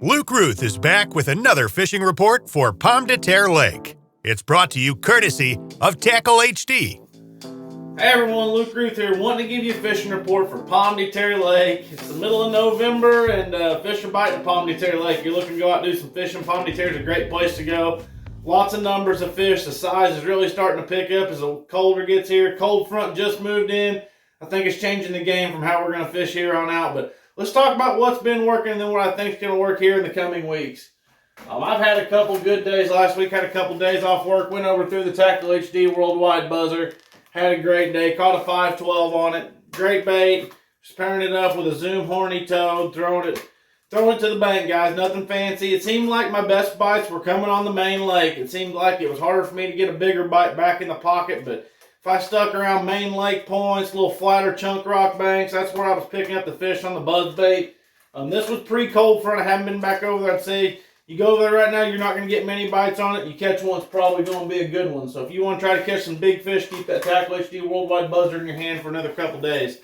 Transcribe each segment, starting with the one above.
Luke Routh is back with another fishing report for Pomme de Terre Lake. It's brought to you courtesy of Tackle HD. Hey everyone, Luke Routh here, wanting to give you a fishing report for Pomme de Terre Lake. It's the middle of November and fish are biting Pomme de Terre Lake. If you're looking to go out and do some fishing, Pomme de Terre is a great place to go. Lots of numbers of fish. The size is really starting to pick up as the colder gets here. Cold front just moved in. I think it's changing the game from how we're going to fish here on out. But let's talk about what's been working and then what I think is going to work here in the coming weeks. I've had a couple good days last week. Had a couple days off work. Went over through the Tackle HD Worldwide Buzzer. Had a great day. Caught a 512 on it. Great bait. Just pairing it up with a Zoom horny toad. Throwing it to the bank, guys. Nothing fancy. It seemed like my best bites were coming on the main lake. It seemed like it was harder for me to get a bigger bite back in the pocket, but if I stuck around main lake points, little flatter chunk rock banks, that's where I was picking up the fish on the buzz bait. This was pre-cold front. I haven't been back over there. I'd say you go over there right now, you're not going to get many bites on it. You catch one, it's probably going to be a good one. So if you want to try to catch some big fish, keep that Tackle HD Worldwide Buzzer in your hand for another couple days.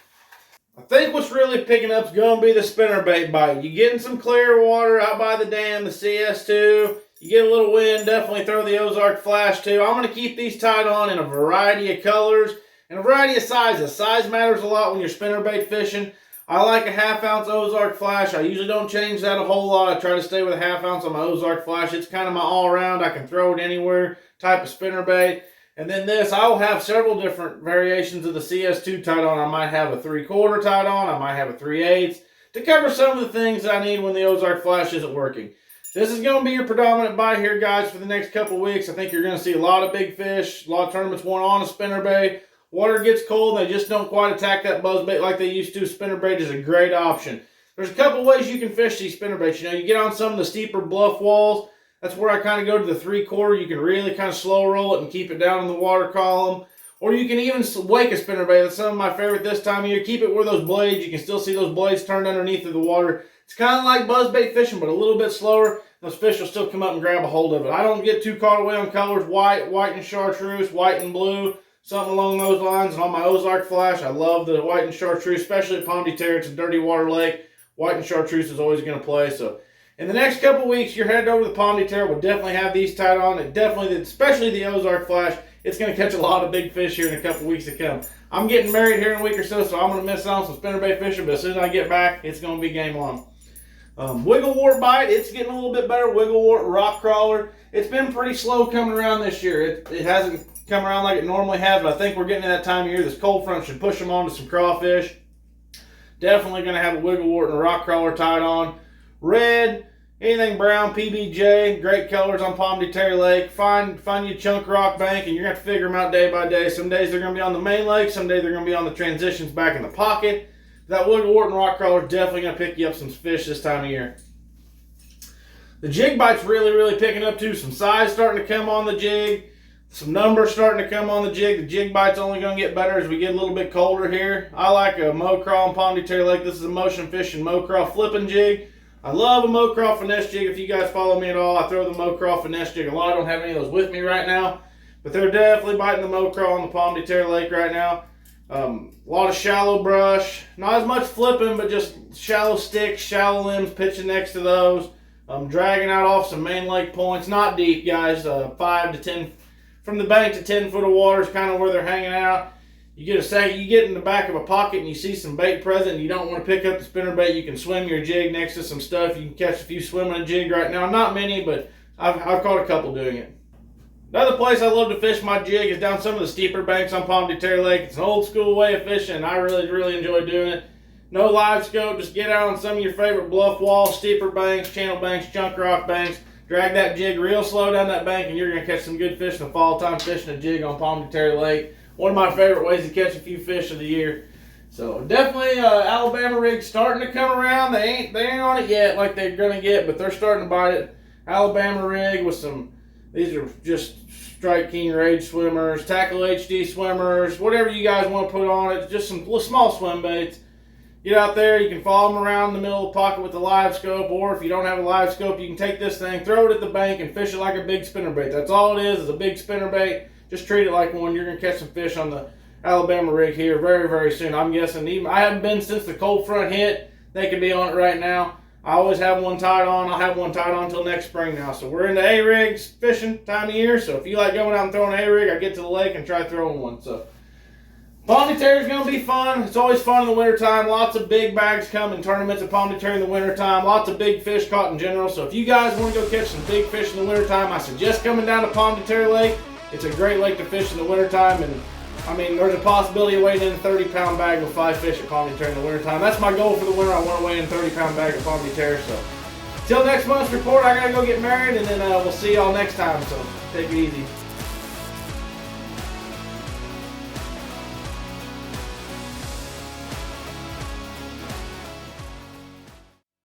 I think what's really picking up is going to be the spinnerbait bite. You're getting some clear water out by the dam, the CS2. You get a little wind, definitely throw the Ozark Flash too. I'm going to keep these tied on in a variety of colors and a variety of sizes. Size matters a lot when you're spinnerbait fishing. I like a 1/2 ounce Ozark Flash. I usually don't change that a whole lot. I try to stay with a 1/2 ounce on my Ozark Flash. It's kind of my all-around, I can throw it anywhere type of spinnerbait. And then this, I'll have several different variations of the CS2 tied on. I might have a 3/4 tied on. I might have a 3/8 to cover some of the things that I need when the Ozark Flash isn't working. This is going to be your predominant bite here, guys, for the next couple weeks. I think you're going to see a lot of big fish, a lot of tournaments won on a spinnerbait. Water gets cold, and they just don't quite attack that buzzbait like they used to. Spinnerbait is a great option. There's a couple ways you can fish these spinnerbaits. You know, you get on some of the steeper bluff walls. That's where I kind of go to the 3/4. You can really kind of slow roll it and keep it down in the water column. Or you can even wake a spinnerbait. That's some of my favorite this time of year. Keep it where those blades, you can still see those blades turned underneath of the water. It's kind of like buzzbait fishing, but a little bit slower. Those fish will still come up and grab a hold of it. I don't get too caught away on colors. White and chartreuse, white and blue, something along those lines. And on my Ozark Flash, I love the white and chartreuse, especially at Pomme de Terre. It's a dirty water lake. White and chartreuse is always going to play. So in the next couple weeks, you're headed over to the Pomme de Terre. We'll definitely have these tied on. And definitely, especially the Ozark Flash, it's going to catch a lot of big fish here in a couple weeks to come. I'm getting married here in a week or so I'm going to miss out on some spinnerbait fishing. But as soon as I get back, it's going to be game on. Wigglewort bite, it's getting a little bit better. Wigglewort rock crawler. It's been pretty slow coming around this year. It hasn't come around like it normally has, but I think we're getting to that time of year. This cold front should push them on to some crawfish. Definitely going to have a wigglewort and a rock crawler tied on. Red, anything brown, PBJ, great colors on Pomme de Terre Lake. Find you a chunk rock bank, and you're going to have to figure them out day by day. Some days they're going to be on the main lake. Some days they're going to be on the transitions back in the pocket. That wigglewort and rock crawler is definitely going to pick you up some fish this time of year. The jig bite's really picking up too. Some size starting to come on the jig. Some numbers starting to come on the jig. The jig bite's only going to get better as we get a little bit colder here. I like a mow craw on Pomme de Terre Lake. This is a motion fishing mow craw flipping jig. I love a mow craw finesse jig. If you guys follow me at all, I throw the mow craw finesse jig a lot. I don't have any of those with me right now, but they're definitely biting the mow craw on the Pomme de Terre Lake right now. A lot of shallow brush, not as much flipping, but just shallow sticks, shallow limbs, pitching next to those. Dragging out off some main lake points, not deep, guys. 5 to 10 from the bank to 10 foot of water is kind of where they're hanging out. You get in the back of a pocket and you see some bait present and you don't want to pick up the spinnerbait. You can swim your jig next to some stuff. You can catch a few swimming a jig right now. Not many, but I've caught a couple doing it. Another place I love to fish my jig is down some of the steeper banks on Pomme de Terre Lake. It's an old school way of fishing, and I really enjoy doing it. No live scope, just get out on some of your favorite bluff walls, steeper banks, channel banks, chunk rock banks. Drag that jig real slow down that bank, and you're going to catch some good fish in the fall time fishing a jig on Pomme de Terre Lake. One of my favorite ways to catch a few fish of the year. So definitely Alabama rigs starting to come around. They ain't on it yet like they're going to get, but they're starting to bite it. Alabama rig with some, these are just Strike King Rage swimmers, Tackle HD swimmers, whatever you guys want to put on it. Just some small swim baits. Get out there, you can follow them around the middle of the pocket with the live scope, or if you don't have a live scope, you can take this thing, throw it at the bank, and fish it like a big spinnerbait. That's all it is a big spinnerbait. Just treat it like one. You're going to catch some fish on the Alabama rig here very soon. I'm guessing, even I haven't been since the cold front hit. They could be on it right now. I always have one tied on. I'll have one tied on until next spring now. So we're into A-rigs fishing time of year. So if you like going out and throwing an A-rig, I get to the lake and try throwing one. So Pomme de Terre is going to be fun. It's always fun in the wintertime. Lots of big bags come in tournaments of Pomme de Terre in the wintertime. Lots of big fish caught in general. So if you guys want to go catch some big fish in the wintertime, I suggest coming down to Pomme de Terre Lake. It's a great lake to fish in the wintertime. And I mean, there's a possibility of weighing in a 30-pound bag with 5 fish at Pomme de Terre in the wintertime. That's my goal for the winter. I want to weigh in a 30-pound bag at Pomme de Terre. So till next month's report, I got to go get married, and then we'll see y'all next time. So take it easy.